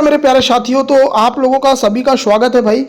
मेरे प्यारे साथियों, तो आप लोगों का सभी का स्वागत है भाई।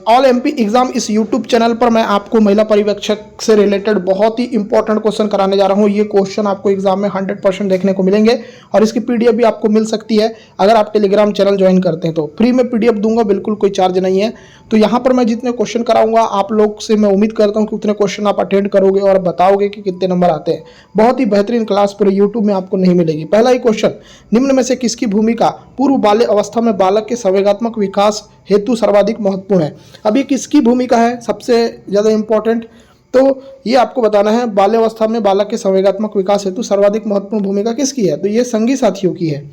ऑल एमपी एग्जाम इस यूट्यूब चैनल पर मैं आपको महिला पर्यवेक्षक से रिलेटेड बहुत ही इंपॉर्टेंट क्वेश्चन कराने जा रहा हूं। ये क्वेश्चन आपको एग्जाम में 100% देखने को मिलेंगे और इसकी पीडीएफ भी आपको मिल सकती है अगर आप टेलीग्राम चैनल ज्वाइन करते हैं तो। फ्री में पीडीएफ दूंगा, बिल्कुल कोई चार्ज नहीं है। तो यहाँ पर मैं जितने क्वेश्चन कराऊंगा आप लोग से मैं उम्मीद करता हूँ कि उतने क्वेश्चन आप अटेंड करोगे और बताओगे कि कितने नंबर आते हैं। बहुत ही बेहतरीन क्लास पूरे यूट्यूब में आपको नहीं मिलेगी। पहला ही क्वेश्चन, निम्न में से किसकी भूमिका पूर्व बाल्य अवस्था में बालक के संवेगात्मक विकास हेतु सर्वाधिक महत्वपूर्ण है? अभी किसकी भूमिका है सबसे ज़्यादा इंपॉर्टेंट, तो ये आपको बताना है। बाल्यावस्था में बालक के संवेगात्मक विकास हेतु सर्वाधिक महत्वपूर्ण भूमिका किसकी है? तो ये संगी साथियों की है।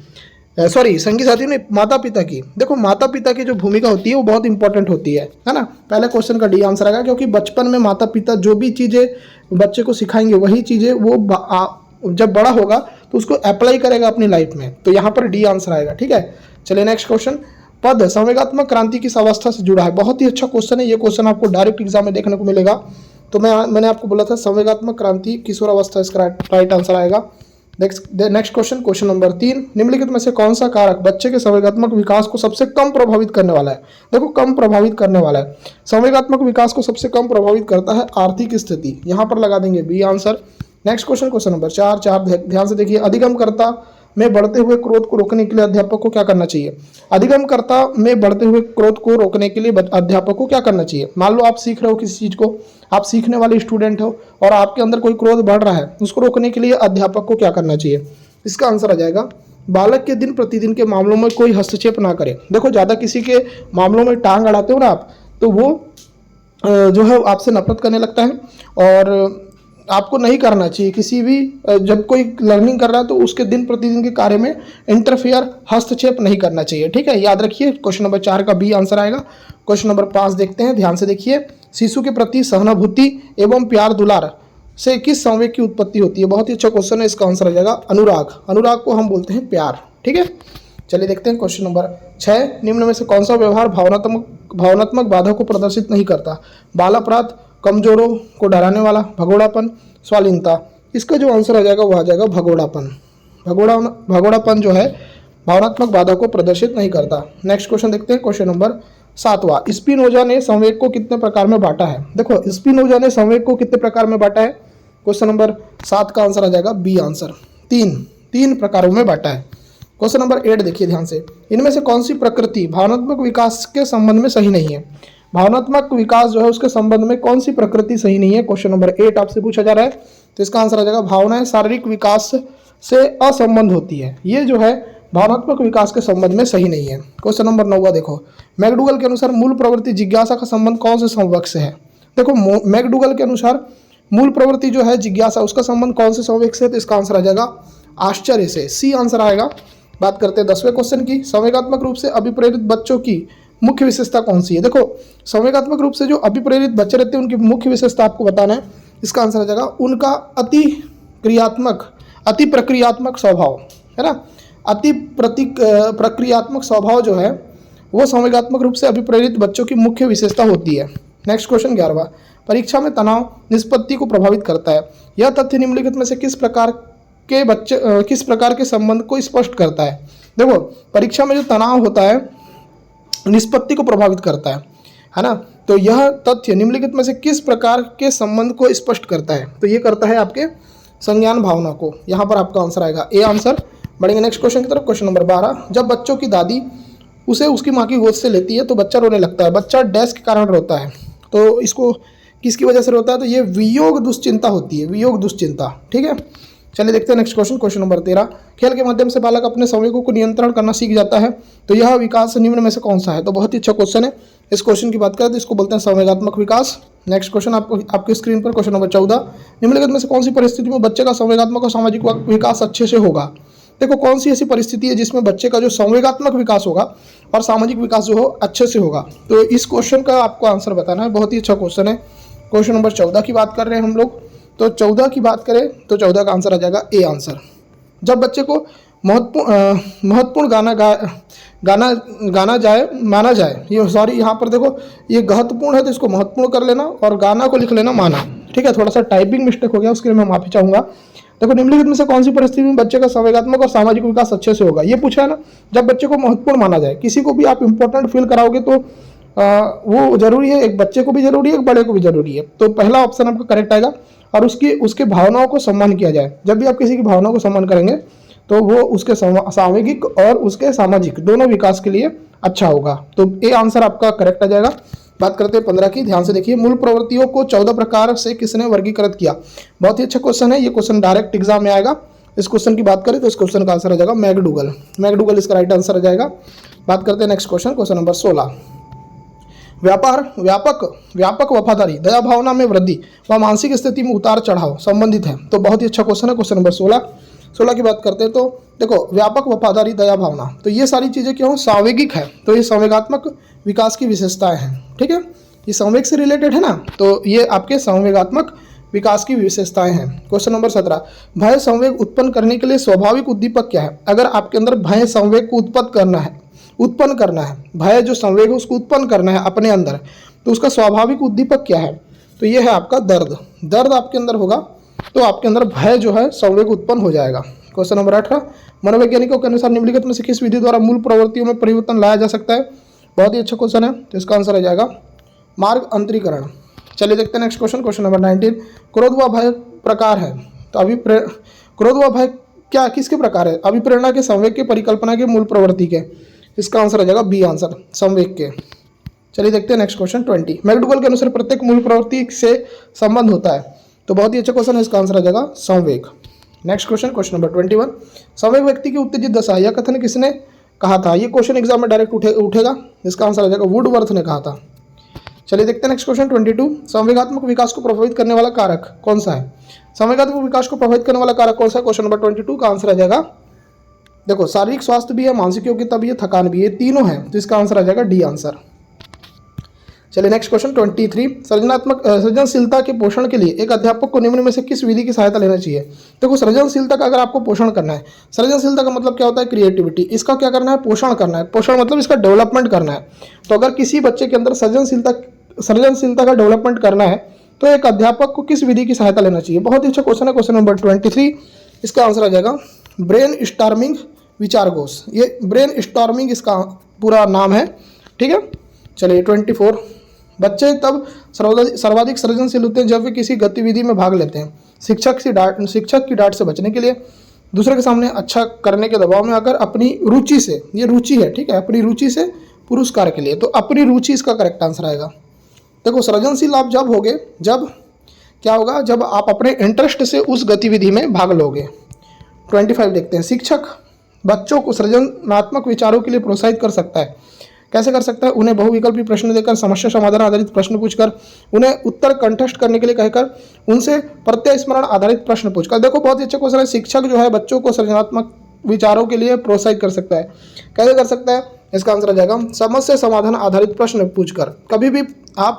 सॉरी, संगी साथियों ने माता पिता की। देखो, माता पिता की जो भूमिका होती है वो बहुत इंपॉर्टेंट होती है ना। पहले क्वेश्चन का डी आंसर आएगा, क्योंकि बचपन में माता पिता जो भी चीज़ें बच्चे को सिखाएंगे वही चीज़ें वो जब बड़ा होगा तो उसको अप्लाई करेगा अपनी लाइफ में। तो यहाँ पर डी आंसर आएगा। ठीक है, चलिए नेक्स्ट क्वेश्चन। पद संवेगात्मक क्रांति किस अवस्था से जुड़ा है? बहुत ही अच्छा क्वेश्चन है। ये क्वेश्चन आपको डायरेक्ट एग्जाम में देखने को मिलेगा। तो मैंने आपको बोला था संवेगात्मक क्रांति किशोर अवस्था, इसका राइट आंसर आएगा। नेक्स्ट क्वेश्चन, क्वेश्चन नंबर 3, निम्नलिखित में से कौन सा कारक बच्चे के संवेगात्मक विकास को सबसे कम प्रभावित करने वाला है? देखो, कम प्रभावित करने वाला है। संवेगात्मक विकास को सबसे कम प्रभावित करता है आर्थिक स्थिति। यहाँ पर लगा देंगे B answer. Next question, question number 4 ध्यान से देखिए। अधिगमकर्ता में बढ़ते हुए क्रोध को रोकने के लिए अध्यापक को क्या करना चाहिए? अधिगमकर्ता में बढ़ते हुए क्रोध को रोकने के लिए अध्यापक को क्या करना चाहिए? मान लो आप सीख रहे हो किसी चीज को, आप सीखने वाले स्टूडेंट हो और आपके अंदर कोई क्रोध बढ़ रहा है, उसको रोकने के लिए अध्यापक को क्या करना चाहिए? इसका आंसर आ जाएगा, बालक के दिन प्रतिदिन के मामलों में कोई हस्तक्षेप ना करे। देखो, ज्यादा किसी के मामलों में टांग अड़ाते हो ना आप, तो वो जो है आपसे नफरत करने लगता है और आपको नहीं करना चाहिए। किसी भी जब कोई लर्निंग कर रहा है तो उसके दिन प्रतिदिन के कार्य में इंटरफेयर, हस्तक्षेप नहीं करना चाहिए। ठीक है, याद रखिए। क्वेश्चन नंबर 4 का बी आंसर आएगा। क्वेश्चन नंबर 5 देखते हैं, ध्यान से देखिए। शिशु के प्रति सहानुभूति एवं प्यार दुलार से किस संवेग की उत्पत्ति होती है? बहुत ही अच्छा क्वेश्चन है। इसका आंसर आ जाएगा अनुराग। अनुराग को हम बोलते हैं प्यार। ठीक है, चलिए देखते हैं क्वेश्चन नंबर 6, निम्न में से कौन सा व्यवहार भावनात्मक बाधा को प्रदर्शित नहीं करता? बाल अपराध, कमजोरों को डराने वाला, भगोड़ापन, स्वालीनता। इसका जो आंसर आ जाएगा वो आ जाएगा भगोड़ापन। भगोड़ापन जो है भावनात्मक बाधा को प्रदर्शित नहीं करता। नेक्स्ट क्वेश्चन देखते हैं, क्वेश्चन नंबर 7वां, स्पिनोजा ने संवेग को कितने प्रकार में बांटा है? देखो, स्पिनोजा ने संवेग को कितने प्रकार में बांटा है? क्वेश्चन नंबर 7 का आंसर आ जाएगा बी आंसर। तीन प्रकारों में बांटा है। क्वेश्चन नंबर 8 देखिए ध्यान से। इनमें से कौन सी प्रकृति भावनात्मक विकास के संबंध में सही नहीं है? भावनात्मक विकास जो है उसके संबंध में कौन सी प्रकृति सही नहीं है? क्वेश्चन नंबर 8 आपसे पूछा जा रहा है। तो इसका आंसर आ जाएगा, भावनाएं शारीरिक विकास से असंबंध होती है। ये जो है भावनात्मक विकास के संबंध में सही नहीं है। क्वेश्चन नंबर 9 देखो। मैकडूगल के अनुसार मूल प्रवृत्ति जिज्ञासा का संबंध कौन से संवेग से है? देखो, मैकडूगल के अनुसार मूल प्रवृत्ति जो है जिज्ञासा, उसका संबंध कौन से संवेग से है? तो इसका आंसर आ जाएगा आश्चर्य से, सी आंसर आएगा। बात करते हैं 10वें क्वेश्चन की। संवेगात्मक रूप से अभिप्रेरित बच्चों की मुख्य विशेषता कौन सी है? देखो, संवेगात्मक रूप से जो अभिप्रेरित बच्चे रहते हैं उनकी मुख्य विशेषता आपको बताना है। इसका आंसर आ जाएगा उनका अति प्रक्रियात्मक स्वभाव, है ना। प्रक्रियात्मक स्वभाव जो है वो संवेगात्मक रूप से अभिप्रेरित बच्चों की मुख्य विशेषता होती है। नेक्स्ट क्वेश्चन 11वां, परीक्षा में तनाव निष्पत्ति को प्रभावित करता है। यह तथ्य निम्नलिखित में से किस प्रकार के संबंध को स्पष्ट करता है? देखो, परीक्षा में जो तनाव होता है निष्पत्ति को प्रभावित करता है ना। तो यह तथ्य निम्नलिखित में से किस प्रकार के संबंध को स्पष्ट करता है? तो ये करता है आपके संज्ञान भावना को। यहाँ पर आपका आंसर आएगा ए आंसर। बढ़ेंगे नेक्स्ट क्वेश्चन की तरफ। क्वेश्चन नंबर 12, जब बच्चों की दादी उसे उसकी माँ की गोद से लेती है तो बच्चा रोने लगता है। बच्चा डैश के कारण रोता है, तो इसको किसकी वजह से रोता है? तो ये वियोग दुश्चिंता होती है, वियोग दुश्चिंता। ठीक है, चलिए देखते हैं नेक्स्ट क्वेश्चन। क्वेश्चन नंबर 13, खेल के माध्यम से बालक अपने संवेगों को नियंत्रण करना सीख जाता है, तो यह विकास निम्न में से कौन सा है? तो बहुत ही अच्छा क्वेश्चन है। इस क्वेश्चन की बात करें तो इसको बोलते हैं संवेगात्मक विकास। नेक्स्ट क्वेश्चन आपकी स्क्रीन पर, क्वेश्चन नंबर 14, निम्नलिखित में से कौन सी परिस्थिति में बच्चे का संवेगात्मक और सामाजिक विकास अच्छे से होगा? देखो, कौन सी ऐसी परिस्थिति है जिसमें बच्चे का जो संवेगात्मक विकास होगा और सामाजिक विकास जो हो अच्छे से होगा? तो इस क्वेश्चन का आपको आंसर बताना है। बहुत ही अच्छा क्वेश्चन है। क्वेश्चन नंबर 14 की बात कर रहे हैं हम लोग। तो 14 की बात करें तो 14 का आंसर आ जाएगा ए आंसर। जब बच्चे को महत्वपूर्ण गाना जाए माना जाए, ये सॉरी यहाँ पर देखो ये महत्वपूर्ण है तो इसको महत्वपूर्ण कर लेना और गाना को लिख लेना माना। ठीक है, थोड़ा सा टाइपिंग मिस्टेक हो गया, उसके लिए मैं माफ़ी चाहूँगा। देखो निम्नलिखित में से कौन सी परिस्थिति में बच्चे का संवेगात्मक और सामाजिक विकास अच्छे से होगा, ये पूछा है ना। जब बच्चे को महत्वपूर्ण माना जाए, किसी को भी आप इंपॉर्टेंट फील कराओगे तो वो जरूरी है, एक बच्चे को भी जरूरी है, एक बड़े को भी जरूरी है। तो पहला ऑप्शन आपका करेक्ट आएगा। और उसके भावनाओं को सम्मान किया जाए, जब भी आप किसी की भावनाओं को सम्मान करेंगे तो वो उसके सामूहिक और उसके सामाजिक दोनों विकास के लिए अच्छा होगा। तो ये आंसर आपका करेक्ट आ जाएगा। बात करते हैं 15 की, ध्यान से देखिए। मूल प्रवृत्तियों को 14 प्रकार से किसने वर्गीकृत किया। बहुत ही अच्छा क्वेश्चन है, ये क्वेश्चन डायरेक्ट एग्जाम में आएगा। इस क्वेश्चन की बात करें तो इस क्वेश्चन का आंसर आ जाएगा मैकडूगल। मैकडूगल इसका राइट आंसर आ जाएगा। बात करते हैं नेक्स्ट क्वेश्चन, क्वेश्चन नंबर 16। व्यापक वफादारी, दया भावना में वृद्धि व मानसिक स्थिति में उतार चढ़ाव संबंधित है। तो बहुत ही अच्छा क्वेश्चन है। क्वेश्चन नंबर 16 की बात करते हैं तो देखो, व्यापक वफादारी, दया भावना, तो ये सारी चीजें क्यों सावेगिक है, तो ये संवेगात्मक विकास की विशेषताएं हैं। ठीक है, ये संवेग से रिलेटेड है ना, तो ये आपके संवेगात्मक विकास की विशेषताएं हैं। क्वेश्चन नंबर 17, भय संवेग उत्पन्न करने के लिए स्वाभाविक उद्दीपक क्या है। अगर आपके अंदर भय संवेग को उत्पन्न करना है, भय जो संवेग है उसको उत्पन्न करना है अपने अंदर, तो उसका स्वाभाविक उद्दीपक क्या है, तो ये है आपका दर्द आपके अंदर होगा तो आपके अंदर भय जो है संवेग उत्पन्न हो जाएगा। क्वेश्चन नंबर 18, मनोवैज्ञानिकों के अनुसार निम्नलिखित में से किस विधि द्वारा मूल प्रवृत्तियों में परिवर्तन लाया जा सकता है। बहुत ही अच्छा क्वेश्चन है, तो इसका आंसर आ जाएगा मार्ग अंतरीकरण। चलिए देखते हैं नेक्स्ट क्वेश्चन, क्वेश्चन नंबर 19। क्रोध व भय प्रकार है, तो क्रोध व भय क्या किसके प्रकार है, अभिप्रेरणा के, संवेग के, परिकल्पना के, मूल प्रवृत्ति के। इसका आंसर आ जाएगा बी आंसर, संवेग के। चलिए देखते हैं नेक्स्ट क्वेश्चन 20। मैकडूगल के अनुसार प्रत्येक मूल प्रवृत्ति से संबंध होता है, तो बहुत ही अच्छा क्वेश्चन है, इसका आंसर आ जाएगा संवेग। Next question, question number 21। संवेग व्यक्ति की उत्तेजित दशा, यह कथन किसने कहा था। ये क्वेश्चन एग्जाम में डायरेक्ट उठेगा, इसका आंसर आ जाएगा वुडवर्थ ने कहा था। चलिए देखते हैं नेक्स्ट क्वेश्चन 22। संवेगात्मक विकास को प्रभावित करने वाला कारक कौन सा है। संवेगात्मक विकास को प्रभावित करने वाला कारक कौन सा है, क्वेश्चन नंबर 22 का आंसर आ जाएगा, देखो शारीरिक स्वास्थ्य भी है, मानसिक योग्यता भी है, थकान भी है, तीनों है, तो इसका आंसर आ जाएगा डी आंसर। चलिए नेक्स्ट क्वेश्चन 23। सृजनशीलता के पोषण के लिए एक अध्यापक को निम्न में से किस विधि की सहायता लेना चाहिए। देखो सृजनशीलता का अगर आपको पोषण करना है, सृजनशीलता का मतलब क्या होता है, क्रिएटिविटी, इसका क्या करना है, पोषण करना है। पोषण मतलब इसका डेवलपमेंट करना है। तो अगर किसी बच्चे के अंदर सृजनशीलता का डेवलपमेंट करना है तो एक अध्यापक को किस विधि की सहायता लेना चाहिए। बहुत ही अच्छा क्वेश्चन है, क्वेश्चन नंबर 23। इसका आंसर आ जाएगा ब्रेन स्टॉर्मिंग विचार कोश। ये ब्रेन स्टॉर्मिंग इसका पूरा नाम है। ठीक है, चलिए 24। बच्चे तब सर्वाधिक सृजनशील होते हैं जब वे किसी गतिविधि में भाग लेते हैं, शिक्षक की डांट से बचने के लिए, दूसरे के सामने अच्छा करने के दबाव में आकर, अपनी रुचि से, ये रुचि है, ठीक है, अपनी रुचि से पुरस्कार के लिए, तो अपनी रुचि इसका करेक्ट आंसर आएगा। देखो सृजनशील आप जब होगे, जब क्या होगा, जब आप अपने इंटरेस्ट से उस गतिविधि में भाग लोगे। 25 देखते हैं। शिक्षक बच्चों को सृजनात्मक विचारों के लिए प्रोत्साहित कर सकता है। कैसे कर सकता है, उन्हें बहुविकल्पी प्रश्न देकर, समस्या समाधान आधारित प्रश्न पूछकर, उन्हें उत्तर कंठस्थ करने के लिए कहकर, उनसे प्रत्यय स्मरण आधारित प्रश्न पूछकर। देखो बहुत ही अच्छा क्वेश्चन है, शिक्षक जो है बच्चों को सृजनात्मक विचारों के लिए प्रोत्साहित कर सकता है। कैसे कर सकता है, इसका आंसर आ जाएगा समस्या समाधान आधारित प्रश्न पूछकर। कभी भी आप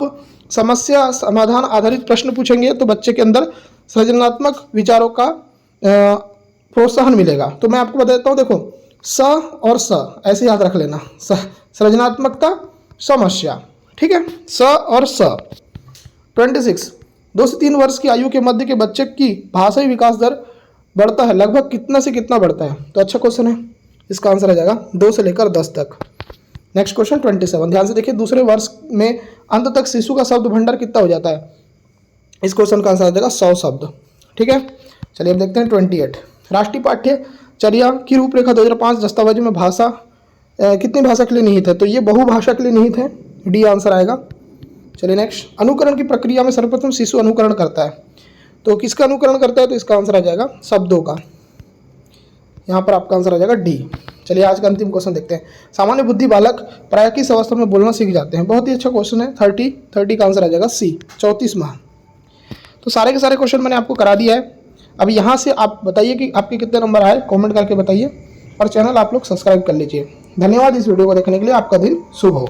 समस्या समाधान आधारित प्रश्न पूछेंगे तो बच्चे के अंदर सृजनात्मक विचारों का प्रोत्साहन मिलेगा। तो मैं आपको बता देता हूँ, देखो स और स ऐसे याद रख लेना, सृजनात्मकता, समस्या, ठीक है, स और स। 26। 2 से 3 वर्ष की आयु के मध्य के बच्चे की भाषाई विकास दर बढ़ता है, लगभग कितना से कितना बढ़ता है। तो अच्छा क्वेश्चन है, इसका आंसर आ जाएगा 2 से लेकर 10 तक। Next question 27। ध्यान से देखिए, दूसरे वर्ष में अंत तक शिशु का शब्द भंडार कितना हो जाता है। इस क्वेश्चन का आंसर आ जाएगा 100 शब्द। ठीक है, चलिए अब देखते हैं 28। राष्ट्रीय पाठ्यचर्या की रूपरेखा 2005 दस्तावेज में भाषा कितनी भाषा के लिए निहित है, तो ये बहुभाषा के लिए निहित है, डी आंसर आएगा। चलिए नेक्स्ट। अनुकरण की प्रक्रिया में सर्वप्रथम शिशु अनुकरण करता है, तो किसका अनुकरण करता है, तो इसका आंसर आ जाएगा शब्दों का। यहाँ पर आपका आंसर आ जाएगा डी। चलिए आज का अंतिम क्वेश्चन देखते हैं। सामान्य बुद्धि बालक प्राय किस अवस्था में बोलना सीख जाते हैं। बहुत ही अच्छा क्वेश्चन है, 30 का आंसर आ जाएगा सी, 34 माह। तो सारे के सारे क्वेश्चन मैंने आपको करा दिया है। अब यहाँ से आप बताइए कि आपके कितने नंबर आए, कमेंट करके बताइए, और चैनल आप लोग सब्सक्राइब कर लीजिए। धन्यवाद इस वीडियो को देखने के लिए, आपका दिन शुभ हो।